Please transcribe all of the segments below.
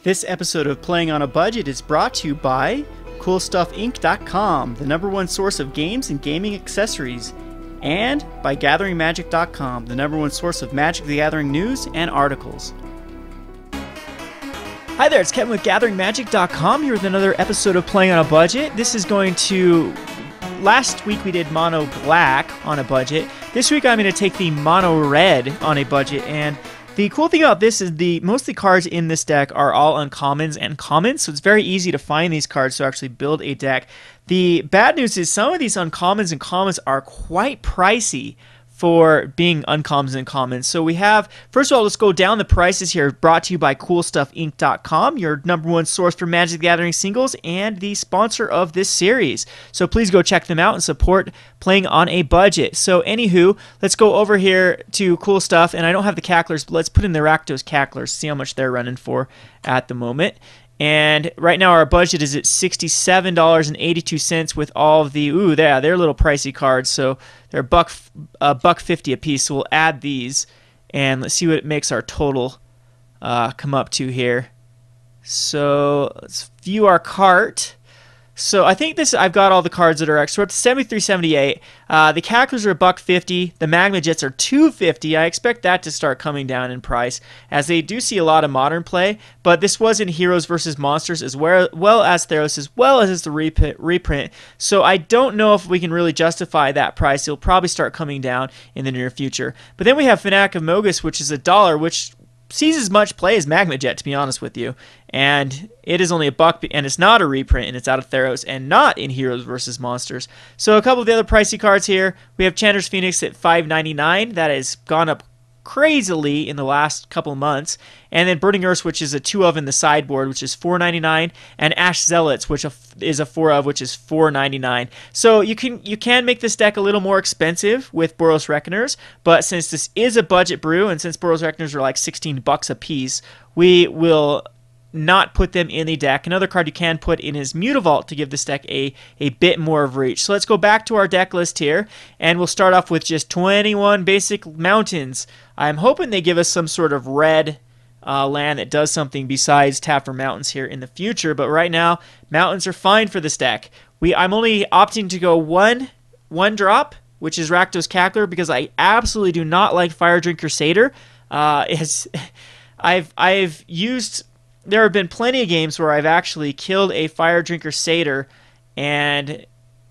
This episode of Playing on a Budget is brought to you by CoolStuffInc.com, the #1 source of games and gaming accessories, and by GatheringMagic.com, the #1 source of Magic the Gathering news and articles. Hi there, it's Kevin with GatheringMagic.com here with another episode of Playing on a Budget. This is going to... Last week we did Mono Black on a budget. This week I'm going to take the Mono Red on a budget, and the cool thing about this is most of the cards in this deck are all uncommons and commons, so it's very easy to find these cards to actually build a deck. The bad news is some of these uncommons and commons are quite pricey for being uncommons and commons. So we have, first of all, let's go down the prices here, brought to you by CoolStuffInc.com, your #1 source for Magic the Gathering singles and the sponsor of this series. So please go check them out and support Playing on a Budget. So anywho, let's go over here to Cool Stuff, and I don't have the Cacklers, but let's put in the Rakdos Cacklers, see how much they're running for at the moment. And right now our budget is at $67.82 with all of the, they're a little pricey cards, so they're $1.50 a piece. So we'll add these, and let's see what it makes our total come up to here. So let's view our cart. So I think I've got all the cards that are extra. We're up to 73.78. The Cacklers are $1.50. The Magma Jets are $2.50. I expect that to start coming down in price, as they do see a lot of modern play. But this was in Heroes versus Monsters as well as Theros, as well as the reprint. So I don't know if we can really justify that price. It'll probably start coming down in the near future. But then we have Fanatic of Mogis, which is $1, which sees as much play as Magma Jet, to be honest with you, and it is only $1, and it's not a reprint, and it's out of Theros and not in Heroes versus Monsters. So a couple of the other pricey cards here, we have Chandra Phoenix at $5.99. That has gone up crazily in the last couple months, and then Burning Earth, which is a 2 of in the sideboard, which is $4.99, and Ash Zealots, which is a 4 of, which is $4.99. So you can make this deck a little more expensive with Boros Reckoners, but since this is a budget brew, and since Boros Reckoners are like $16 a piece, we will not put them in the deck. Another card you can put in is Mutavault to give this deck a bit more of reach. So let's go back to our deck list here, and we'll start off with just 21 basic mountains. I'm hoping they give us some sort of red land that does something besides tap for mountains here in the future, but right now mountains are fine for this deck. I'm only opting to go one drop, which is Rakdos Cackler, because I absolutely do not like Fire Drinker Satyr. There have been plenty of games where I've actually killed a Fire Drinker Satyr, and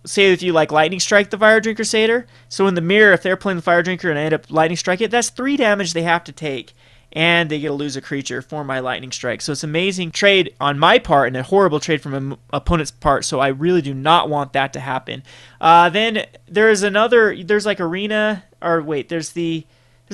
say if you like Lightning Strike the Fire Drinker Satyr, so in the mirror, if they're playing the Fire Drinker and I end up Lightning Strike it, that's 3 damage they have to take, and they get to lose a creature for my Lightning Strike. So it's an amazing trade on my part and a horrible trade from an opponent's part, so I really do not want that to happen. Then there's like Arena, or wait, there's a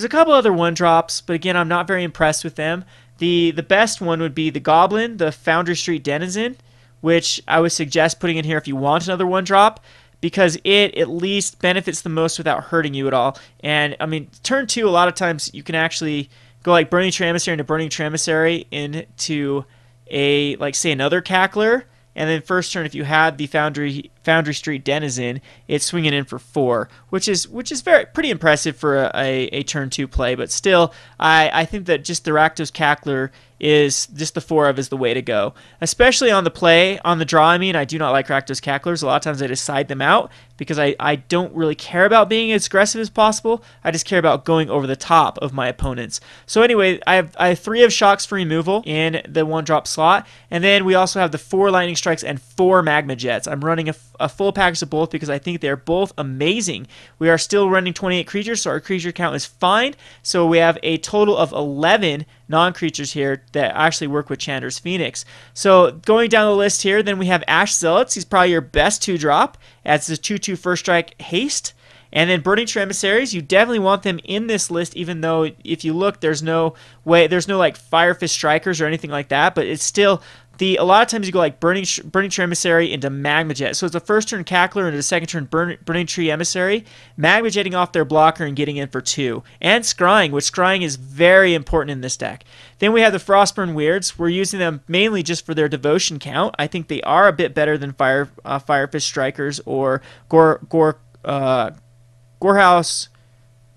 couple other 1-drops, but again, I'm not very impressed with them. The best one would be the Goblin, the Foundry Street Denizen, which I would suggest putting in here if you want another 1-drop, because it at least benefits the most without hurting you at all. And I mean, turn 2, a lot of times you can actually go like Burning-Tree Emissary into Burning-Tree Emissary into say another Cackler, and then first turn, if you had the Foundry Street Denizen, it's swinging in for 4, which is pretty impressive for a turn 2 play. But still, I think that just the Rakdos Cackler is just the 4 of is the way to go, especially on the draw. I mean, I do not like Rakdos Cacklers. A lot of times I just side them out because I don't really care about being as aggressive as possible. I just care about going over the top of my opponents. So anyway, I have 3 of Shocks for removal in the 1-drop slot, and then we also have the 4 Lightning Strikes and 4 Magma Jets. I'm running a full package of both because I think they're both amazing. We are still running 28 creatures, so our creature count is fine. So we have a total of 11 non-creatures here that actually work with Chandra's Phoenix. So going down the list here, then we have Ash Zealots. He's probably your best 2-drop. That's the 2/2 first strike haste. And then Burning-Tree Emissaries, you definitely want them in this list, even though if you look, there's no like Fire Fist Strikers or anything like that, but it's still a lot of times you go like Burning-Tree Emissary into Magma Jet. So it's a first turn Cackler and a second turn Burning-Tree Emissary, Magma Jetting off their blocker and getting in for 2. And Scrying, which Scrying is very important in this deck. Then we have the Frostburn Weirds. We're using them mainly just for their devotion count. I think they are a bit better than Fire Fist Strikers or Gorehouse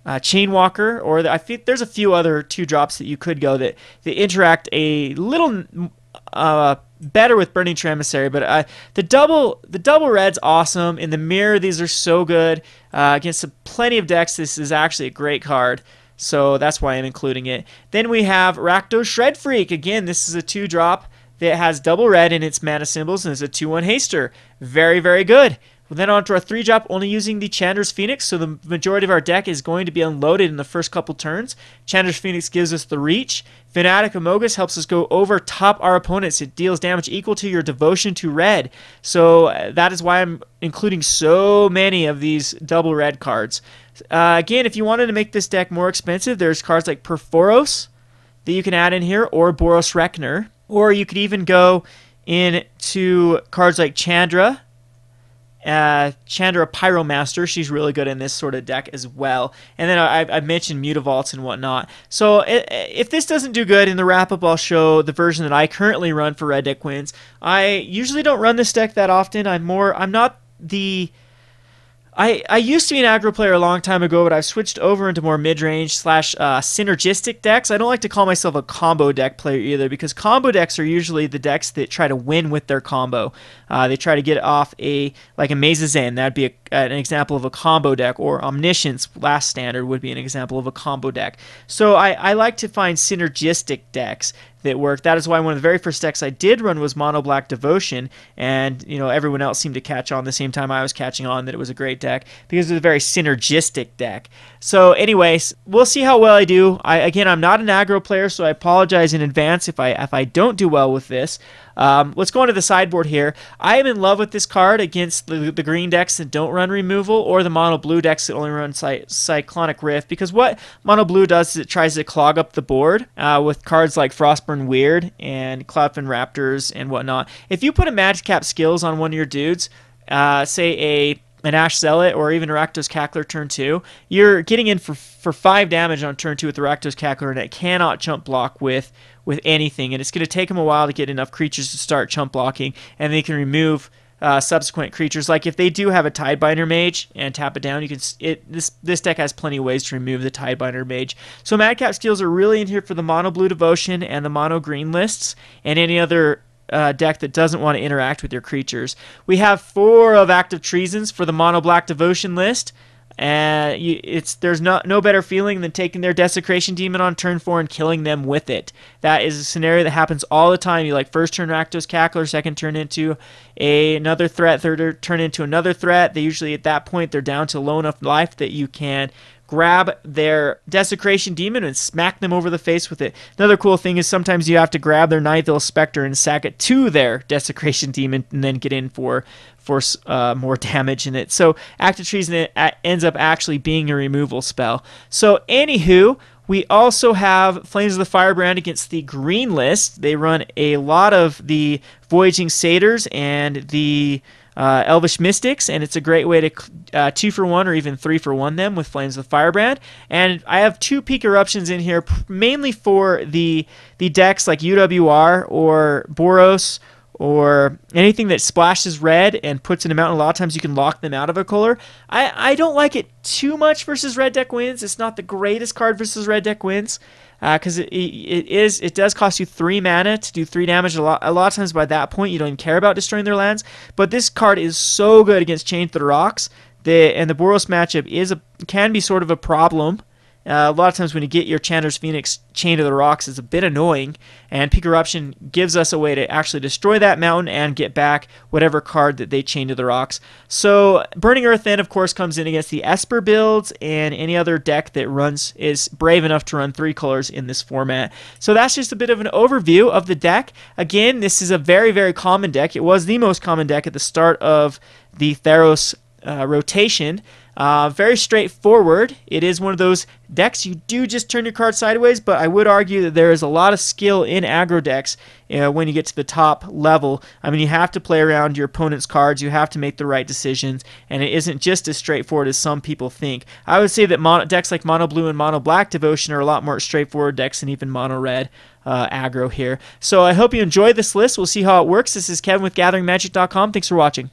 Chainwalker, or I think there's a few other 2-drops that you could go that interact a little better with Burning-Tree Emissary, but the double red's awesome. In the mirror, these are so good. Against plenty of decks, this is actually a great card. So that's why I'm including it. Then we have Rakdos Shred-Freak. Again, this is a 2-drop that has double red in its mana symbols and is a 2/1 haster. Very, very good. Then on to our 3-drop, only using the Chandra Phoenix, so the majority of our deck is going to be unloaded in the first couple turns. Chandra Phoenix gives us the reach. Fanatic of Mogis helps us go over top our opponents. It deals damage equal to your devotion to red. So that is why I'm including so many of these double red cards. Again, if you wanted to make this deck more expensive, there's cards like Perforos that you can add in here, or Boros Rekner. Or you could even go into cards like Chandra Pyromaster. She's really good in this sort of deck as well. And then I mentioned Mutavaults and whatnot. So if this doesn't do good in the wrap-up, I'll show the version that I currently run for Red Deck Wins. I usually don't run this deck that often. I used to be an aggro player a long time ago, but I've switched over into more mid-range / synergistic decks. I don't like to call myself a combo deck player either, because combo decks are usually the decks that try to win with their combo. They try to get off like a Mazazan. That'd be an example of a combo deck, or Omniscience Last Standard would be an example of a combo deck. So I like to find synergistic decks that work. That is why one of the very first decks I did run was Mono Black Devotion, and everyone else seemed to catch on the same time I was catching on that it was a great deck, because it was a very synergistic deck. So anyways, we'll see how well I do. Again, I'm not an aggro player, so I apologize in advance if I don't do well with this. Let's go on to the sideboard here. I am in love with this card against the green decks that don't run removal, or the mono blue decks that only run Cyclonic Rift, because what mono blue does is it tries to clog up the board with cards like Frostburn Weird and Cloudfin Raptors and whatnot. If you put a Madcap Skills on one of your dudes, say an Ash Zealot or even a Rakdos Cackler turn 2, you're getting in for 5 damage on turn 2 with the Rakdos Cackler, and it cannot chump block with anything, and it's going to take them a while to get enough creatures to start chump blocking, and they can remove subsequent creatures. Like if they do have a Tidebinder Mage and tap it down, this deck has plenty of ways to remove the Tidebinder Mage. So Madcap Skills are really in here for the mono blue devotion and the mono green lists, and any other deck that doesn't want to interact with your creatures. We have 4 of Act of Treasons for the mono black devotion list. There's no better feeling than taking their Desecration Demon on turn 4 and killing them with it. That is a scenario that happens all the time. You first turn Rakdos Cackler, second turn into another threat, third turn into another threat. They usually at that point they're down to low enough life that you can grab their Desecration Demon and smack them over the face with it. Another cool thing is sometimes you have to grab their Ninthville Spectre and sack it to their Desecration Demon and then get in for more damage in it. So Act of Treason ends up actually being a removal spell. So anywho, we also have Flames of the Firebrand against the green list. They run a lot of the Voyaging Satyrs and the Elvish Mystics, and it's a great way to 2-for-1 or even 3-for-1 them with Flames of the Firebrand. And I have 2 Peak Eruptions in here, mainly for the decks like UWR or Boros, or anything that splashes red and puts in a mountain. A lot of times you can lock them out of a color. I don't like it too much versus Red Deck Wins. It's not the greatest card versus Red Deck Wins, because it does cost you 3 mana to do 3 damage. A lot of times by that point you don't even care about destroying their lands. But this card is so good against Chained to the Rocks, and the Boros matchup can be sort of a problem. A lot of times when you get your Chandra Phoenix chained to the rocks, it's a bit annoying, and Peak Eruption gives us a way to actually destroy that mountain and get back whatever card that they chain to the rocks. So Burning Earth then, of course, comes in against the Esper builds and any other deck that is brave enough to run 3 colors in this format. So that's just a bit of an overview of the deck. Again, this is a very, very common deck. It was the most common deck at the start of the Theros rotation. Very straightforward. It is one of those decks you do just turn your card sideways, but I would argue that there is a lot of skill in aggro decks when you get to the top level. I mean, you have to play around your opponent's cards, you have to make the right decisions, and it isn't just as straightforward as some people think. I would say that decks like Mono Blue and Mono Black Devotion are a lot more straightforward decks than even Mono Red aggro here. So I hope you enjoyed this list. We'll see how it works. This is Kevin with GatheringMagic.com. Thanks for watching.